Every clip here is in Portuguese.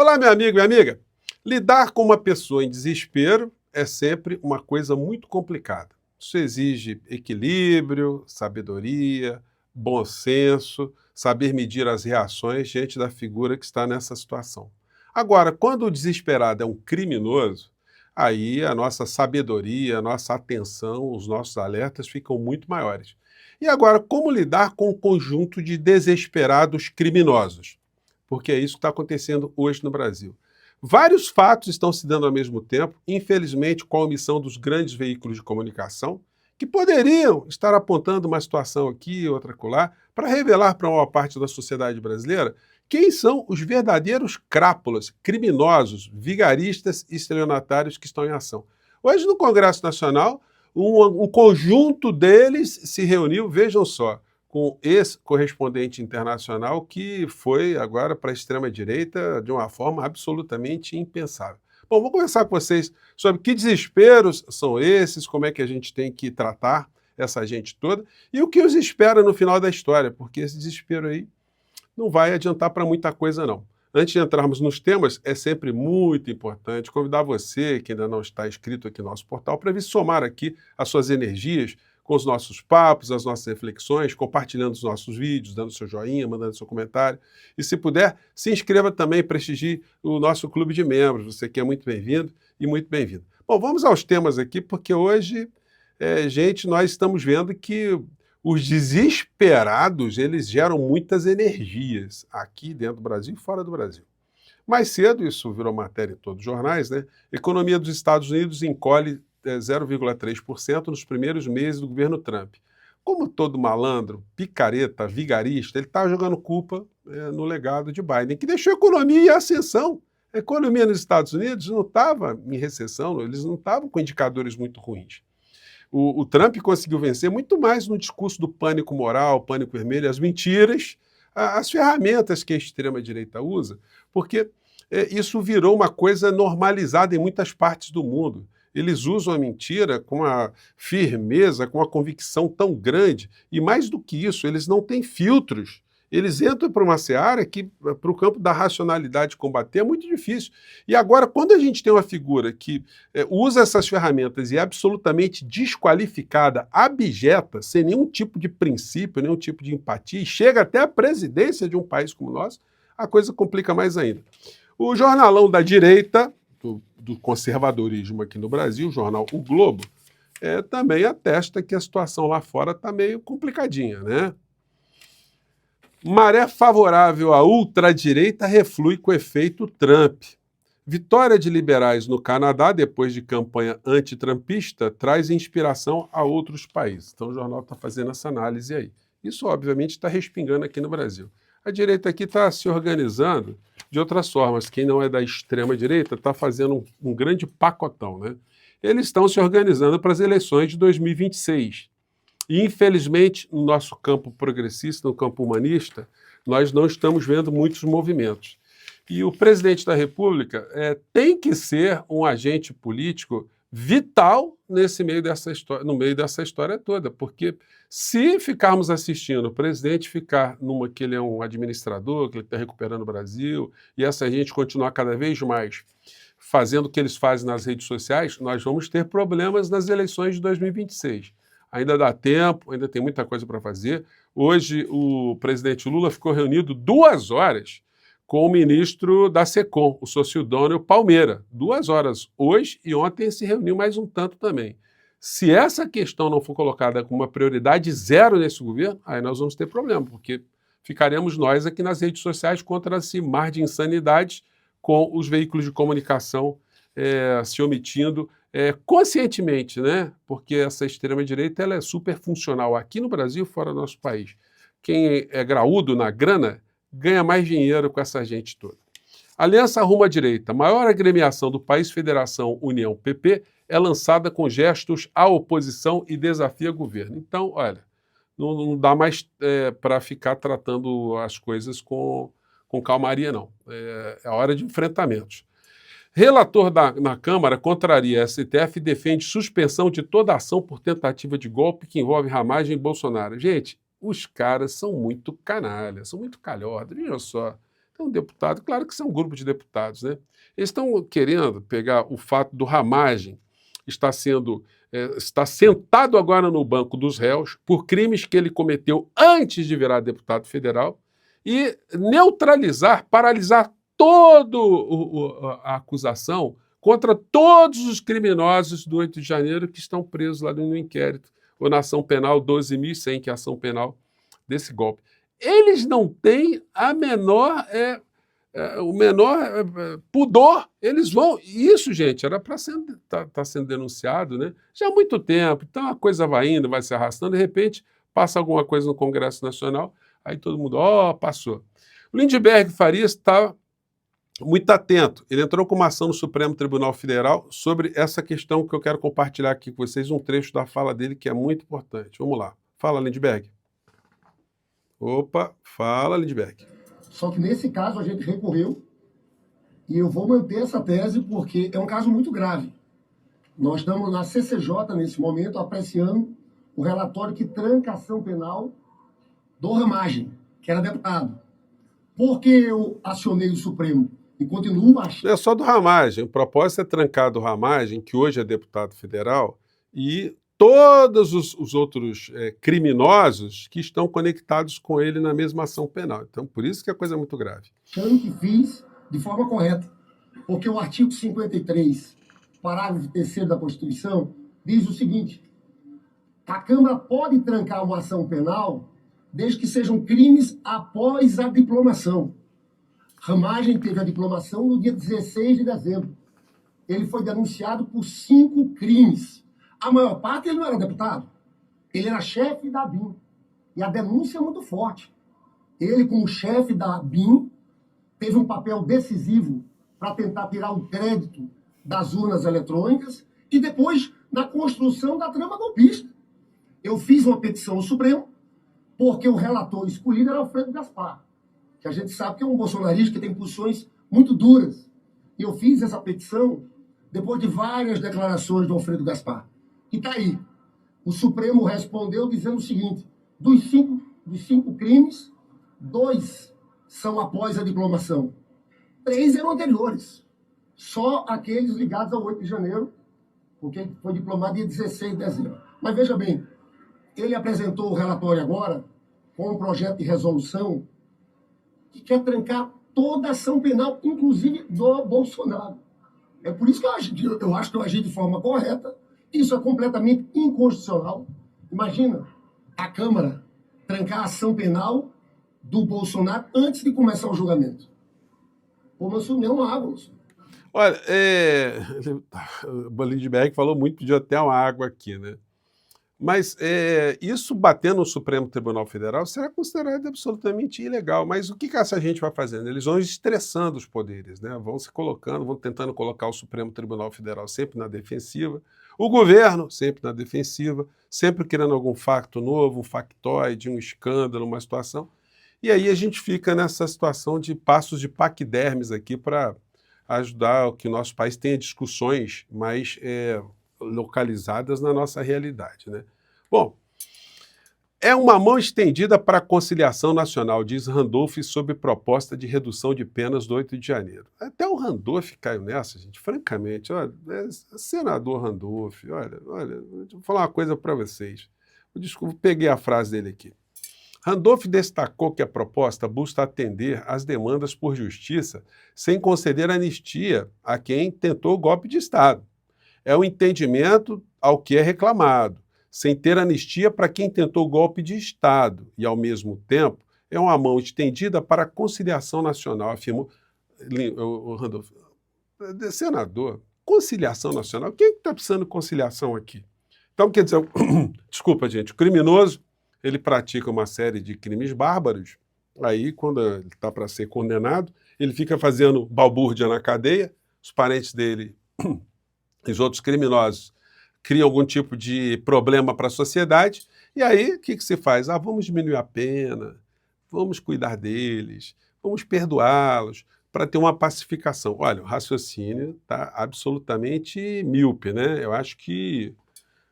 Olá, meu amigo, minha amiga. Lidar com uma pessoa em desespero é sempre uma coisa muito complicada. Isso exige equilíbrio, sabedoria, bom senso, saber medir as reações diante da figura que está nessa situação. Agora, quando o desesperado é um criminoso, aí a nossa sabedoria, a nossa atenção, os nossos alertas ficam muito maiores. E agora, como lidar com o conjunto de desesperados criminosos? Porque é isso que está acontecendo hoje no Brasil. Vários fatos estão se dando ao mesmo tempo, infelizmente com a omissão dos grandes veículos de comunicação, que poderiam estar apontando uma situação aqui, outra acolá, para revelar para uma parte da sociedade brasileira quem são os verdadeiros crápulas, criminosos, vigaristas e estelionatários que estão em ação. Hoje, no Congresso Nacional, um conjunto deles se reuniu, vejam só, com ex-correspondente internacional que foi agora para a extrema-direita de uma forma absolutamente impensável. Bom, vou conversar com vocês sobre que desesperos são esses, como é que a gente tem que tratar essa gente toda e o que os espera no final da história, porque esse desespero aí não vai adiantar para muita coisa, não. Antes de entrarmos nos temas, é sempre muito importante convidar você, que ainda não está inscrito aqui no nosso portal, para vir somar aqui as suas energias com os nossos papos, as nossas reflexões, compartilhando os nossos vídeos, dando seu joinha, mandando seu comentário. E se puder, se inscreva também, prestigie o nosso clube de membros. Você que é muito bem-vindo e muito bem-vindo. Bom, vamos aos temas aqui, porque hoje, gente, nós estamos vendo que os desesperados, eles geram muitas energias aqui dentro do Brasil e fora do Brasil. Mais cedo, isso virou matéria em todos os jornais, né? A economia dos Estados Unidos encolhe 0,3% nos primeiros meses do governo Trump. Como todo malandro, picareta, vigarista, ele está jogando culpa no legado de Biden, que deixou a economia em ascensão. A economia nos Estados Unidos não estava em recessão, eles não estavam com indicadores muito ruins. O Trump conseguiu vencer muito mais no discurso do pânico moral, pânico vermelho, as mentiras, as ferramentas que a extrema-direita usa, porque isso virou uma coisa normalizada em muitas partes do mundo. Eles usam a mentira com uma firmeza, com uma convicção tão grande, e mais do que isso, eles não têm filtros. Eles entram para uma seara que, para o campo da racionalidade combater, é muito difícil. E agora, quando a gente tem uma figura que usa essas ferramentas e é absolutamente desqualificada, abjeta, sem nenhum tipo de princípio, nenhum tipo de empatia, e chega até a presidência de um país como o nosso, a coisa complica mais ainda. O jornalão da direita, do conservadorismo aqui no Brasil, o jornal O Globo, também atesta que a situação lá fora está meio complicadinha, né? Maré favorável à ultradireita reflui com efeito Trump. Vitória de liberais no Canadá, depois de campanha antitrumpista, traz inspiração a outros países. Então o jornal está fazendo essa análise aí. Isso, obviamente, está respingando aqui no Brasil. A direita aqui está se organizando de outras formas. Quem não é da extrema-direita está fazendo um grande pacotão, né? Eles estão se organizando para as eleições de 2026. E, infelizmente, no nosso campo progressista, no campo humanista, nós não estamos vendo muitos movimentos. E o presidente da República tem que ser um agente político vital no meio dessa história toda, porque se ficarmos assistindo o presidente ficar que ele é um administrador, que ele está recuperando o Brasil, e essa gente continuar cada vez mais fazendo o que eles fazem nas redes sociais, nós vamos ter problemas nas eleições de 2026. Ainda dá tempo, ainda tem muita coisa para fazer. Hoje, o presidente Lula ficou reunido 2 horas com o ministro da SECOM, o Socildônio Palmeira. 2 horas hoje e ontem se reuniu mais um tanto também. Se essa questão não for colocada como uma prioridade zero nesse governo, aí nós vamos ter problema, porque ficaremos nós aqui nas redes sociais contra esse mar de insanidades com os veículos de comunicação se omitindo conscientemente, né? Porque essa extrema-direita ela é super funcional aqui no Brasil e fora do nosso país. Quem é graúdo na grana ganha mais dinheiro com essa gente toda. Aliança Rumo à Direita, maior agremiação do país, Federação União PP, é lançada com gestos à oposição e desafia governo. Então, olha, não dá mais para ficar tratando as coisas com calmaria, não. É hora de enfrentamentos. Relator na Câmara contraria a STF e defende suspensão de toda ação por tentativa de golpe que envolve Ramagem e Bolsonaro. Gente, os caras são muito canalhas, são muito calhordas. Vejam só, É um deputado, claro que são um grupo de deputados, né? Eles estão querendo pegar o fato do Ramagem está sentado agora no banco dos réus por crimes que ele cometeu antes de virar deputado federal e neutralizar, paralisar toda a acusação contra todos os criminosos do 8 de janeiro que estão presos lá no inquérito, ou na ação penal 12.100, que é a ação penal desse golpe. Eles não têm o menor pudor, eles vão. Isso, gente, era para tá sendo denunciado, né? Já há muito tempo. Então a coisa vai indo, vai se arrastando, de repente passa alguma coisa no Congresso Nacional, aí todo mundo, passou. O Lindbergh Farias está muito atento. Ele entrou com uma ação no Supremo Tribunal Federal sobre essa questão que eu quero compartilhar aqui com vocês, um trecho da fala dele que é muito importante. Vamos lá. Fala, Lindbergh. Opa, fala, Lindbergh. Só que nesse caso a gente recorreu e eu vou manter essa tese porque é um caso muito grave. Nós estamos na CCJ nesse momento apreciando o relatório que tranca a ação penal do Ramagem, que era deputado. Por que eu acionei o Supremo e continuo achando... Não é só do Ramagem, o propósito é trancar do Ramagem, que hoje é deputado federal, e todos os outros criminosos que estão conectados com ele na mesma ação penal. Então, por isso que a coisa é muito grave. Achando que fiz de forma correta, porque o artigo 53, parágrafo 3º da Constituição, diz o seguinte: a Câmara pode trancar uma ação penal desde que sejam crimes após a diplomação. Ramagem teve a diplomação no dia 16 de dezembro. Ele foi denunciado por 5 crimes. A maior parte ele não era deputado. Ele era chefe da BIM. E a denúncia é muito forte. Ele, como chefe da BIM, teve um papel decisivo para tentar tirar o crédito das urnas eletrônicas e depois na construção da trama golpista. Eu fiz uma petição ao Supremo porque o relator escolhido era Alfredo Gaspar, que a gente sabe que é um bolsonarista que tem posições muito duras. E eu fiz essa petição depois de várias declarações do Alfredo Gaspar. E está aí. O Supremo respondeu dizendo o seguinte: dos cinco crimes, 2 são após a diplomação. 3 eram anteriores. Só aqueles ligados ao 8 de janeiro, porque ele foi diplomado dia 16 de dezembro. Mas veja bem, ele apresentou o relatório agora com um projeto de resolução que quer trancar toda a ação penal, inclusive do Bolsonaro. É por isso que eu acho que eu agi de forma correta. Isso é completamente inconstitucional. Imagina a Câmara trancar a ação penal do Bolsonaro antes de começar o julgamento. Pô, mas isso não é uma água. Olha, o Lindbergh falou muito, pediu até uma água aqui, né? Mas isso batendo no Supremo Tribunal Federal será considerado absolutamente ilegal. Mas o que essa gente vai fazendo? Eles vão estressando os poderes, né? Vão se colocando, vão tentando colocar o Supremo Tribunal Federal sempre na defensiva, o governo sempre na defensiva, sempre querendo algum facto novo, um factoide, um escândalo, uma situação. E aí a gente fica nessa situação de passos de paquidermes aqui para ajudar que o nosso país tenha discussões mais localizadas na nossa realidade, né? Bom, é uma mão estendida para a conciliação nacional, diz Randolph, sob proposta de redução de penas do 8 de janeiro. Até o Randolph caiu nessa, gente, francamente. Olha, senador Randolph, olha, vou falar uma coisa para vocês. Desculpa, peguei a frase dele aqui. Randolph destacou que a proposta busca atender às demandas por justiça sem conceder anistia a quem tentou o golpe de Estado. É o entendimento ao que é reclamado, sem ter anistia para quem tentou o golpe de Estado e, ao mesmo tempo, é uma mão estendida para a conciliação nacional, afirmou o Randolph. Senador, conciliação nacional? Quem está precisando de conciliação aqui? Então, quer dizer, desculpa, gente, o criminoso, ele pratica uma série de crimes bárbaros, aí, quando ele está para ser condenado, ele fica fazendo balbúrdia na cadeia, os parentes dele... os outros criminosos criam algum tipo de problema para a sociedade, e aí o que se faz? Vamos diminuir a pena, vamos cuidar deles, vamos perdoá-los, para ter uma pacificação. Olha, o raciocínio está absolutamente míope, né? Eu acho que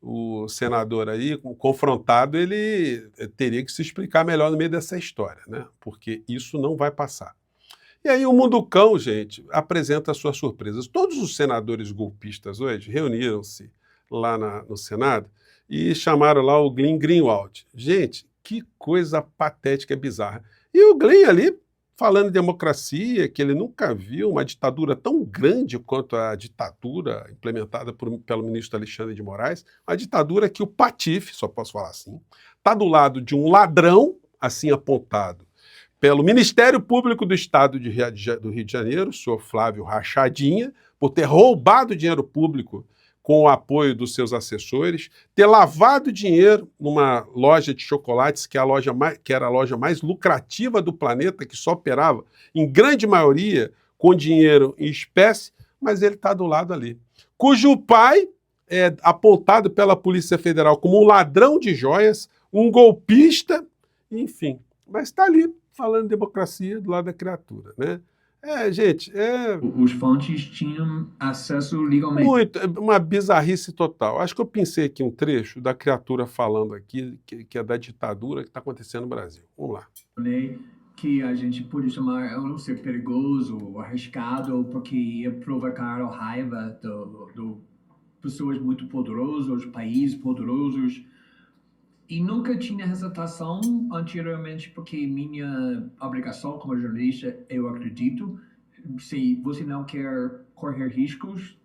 o senador aí, confrontado, ele teria que se explicar melhor no meio dessa história, né? Porque isso não vai passar. E aí o Munducão, gente, apresenta as suas surpresas. Todos os senadores golpistas hoje reuniram-se lá no Senado e chamaram lá o Glenn Greenwald. Gente, que coisa patética e bizarra. E o Glenn ali falando de democracia, que ele nunca viu uma ditadura tão grande quanto a ditadura implementada pelo ministro Alexandre de Moraes, uma ditadura que o patife, só posso falar assim, está do lado de um ladrão, assim apontado, pelo Ministério Público do Estado do Rio de Janeiro, o senhor Flávio Rachadinha, por ter roubado dinheiro público com o apoio dos seus assessores, ter lavado dinheiro numa loja de chocolates, que era a loja mais lucrativa do planeta, que só operava, em grande maioria, com dinheiro em espécie, mas ele está do lado ali. Cujo pai é apontado pela Polícia Federal como um ladrão de joias, um golpista, enfim. Mas está ali, falando de democracia do lado da criatura, né? Gente, Os fontes tinham acesso legalmente. Muito, uma bizarrice total. Acho que eu pensei aqui um trecho da criatura falando aqui, que é da ditadura que está acontecendo no Brasil. Vamos lá. Que a gente pode chamar, eu não sei, perigoso, arriscado, porque ia provocar a raiva de pessoas muito poderosas, países poderosos. E nunca tinha hesitação anteriormente, porque minha obrigação como jornalista, eu acredito, se você não quer correr riscos,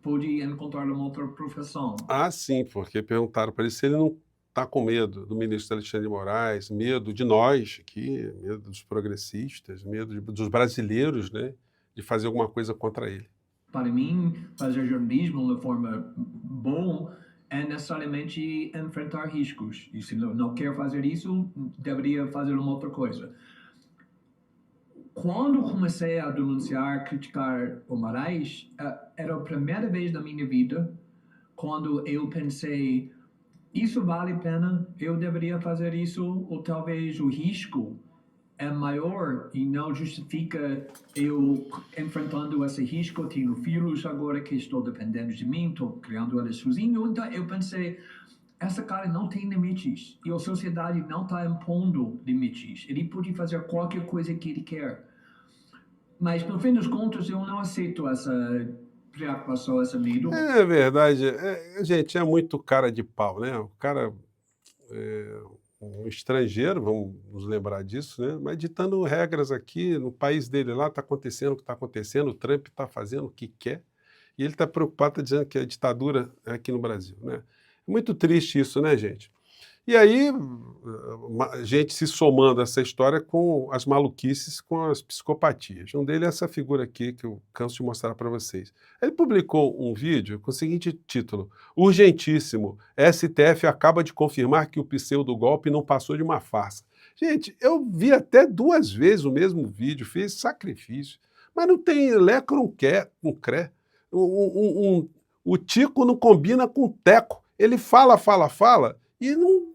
pode encontrar uma outra profissão. Ah, sim, porque perguntaram para ele se ele não está com medo do ministro Alexandre de Moraes, medo de nós aqui, medo dos progressistas, medo dos brasileiros, né, de fazer alguma coisa contra ele. Para mim, fazer jornalismo de forma boa é necessariamente enfrentar riscos. E se não quer fazer isso, deveria fazer uma outra coisa. Quando comecei a denunciar, criticar o Moraes, era a primeira vez na minha vida quando eu pensei, isso vale a pena? Eu deveria fazer isso? Ou talvez o risco é maior e não justifica eu enfrentando esse risco, tenho filhos agora que estou dependendo de mim, estou criando eles sozinho. Então eu pensei, essa cara não tem limites e a sociedade não está impondo limites. Ele pode fazer qualquer coisa que ele quer. Mas no fim das contas eu não aceito essa preocupação, esse medo. É verdade. Gente, é muito cara de pau, né? O cara... um estrangeiro, vamos nos lembrar disso, né? Mas ditando regras aqui, no país dele lá está acontecendo o que está acontecendo, o Trump está fazendo o que quer, e ele está preocupado, está dizendo que a ditadura é aqui no Brasil, né? É muito triste isso, né, gente? E aí, a gente se somando a essa história com as maluquices, com as psicopatias. Um deles é essa figura aqui, que eu canso de mostrar para vocês. Ele publicou um vídeo com o seguinte título: urgentíssimo, STF acaba de confirmar que o pseudo-golpe não passou de uma farsa. Gente, eu vi até 2 vezes o mesmo vídeo, fiz sacrifício, mas não tem lé com cré. O Tico não combina com o Teco. Ele fala, e não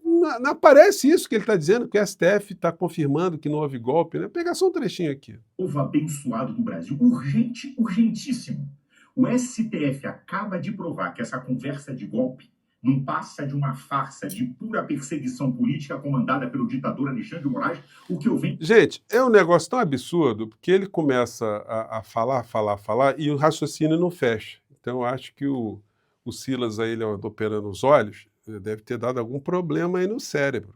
aparece isso que ele está dizendo, que o STF está confirmando que não houve golpe, né? Pegar só um trechinho aqui. Povo abençoado do Brasil, urgente, urgentíssimo. O STF acaba de provar que essa conversa de golpe não passa de uma farsa de pura perseguição política comandada pelo ditador Alexandre de Moraes, o que eu venho... Gente, é um negócio tão absurdo, porque ele começa a falar, e o raciocínio não fecha. Então eu acho que o Silas aí, ele operando os olhos, deve ter dado algum problema aí no cérebro.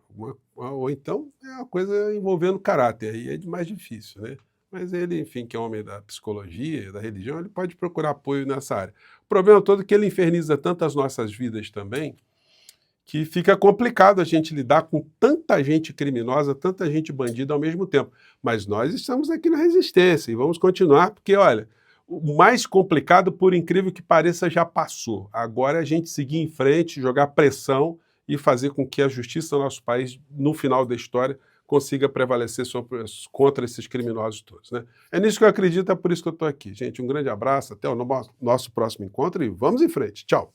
Ou então é uma coisa envolvendo caráter, aí é mais difícil, né? Mas ele, enfim, que é homem da psicologia, da religião, ele pode procurar apoio nessa área. O problema todo é que ele inferniza tanto as nossas vidas também, que fica complicado a gente lidar com tanta gente criminosa, tanta gente bandida ao mesmo tempo. Mas nós estamos aqui na resistência e vamos continuar, porque, olha, o mais complicado, por incrível que pareça, já passou. Agora é a gente seguir em frente, jogar pressão e fazer com que a justiça do nosso país, no final da história, consiga prevalecer contra esses criminosos todos, né? É nisso que eu acredito, é por isso que eu estou aqui. Gente, um grande abraço, até o nosso próximo encontro e vamos em frente. Tchau!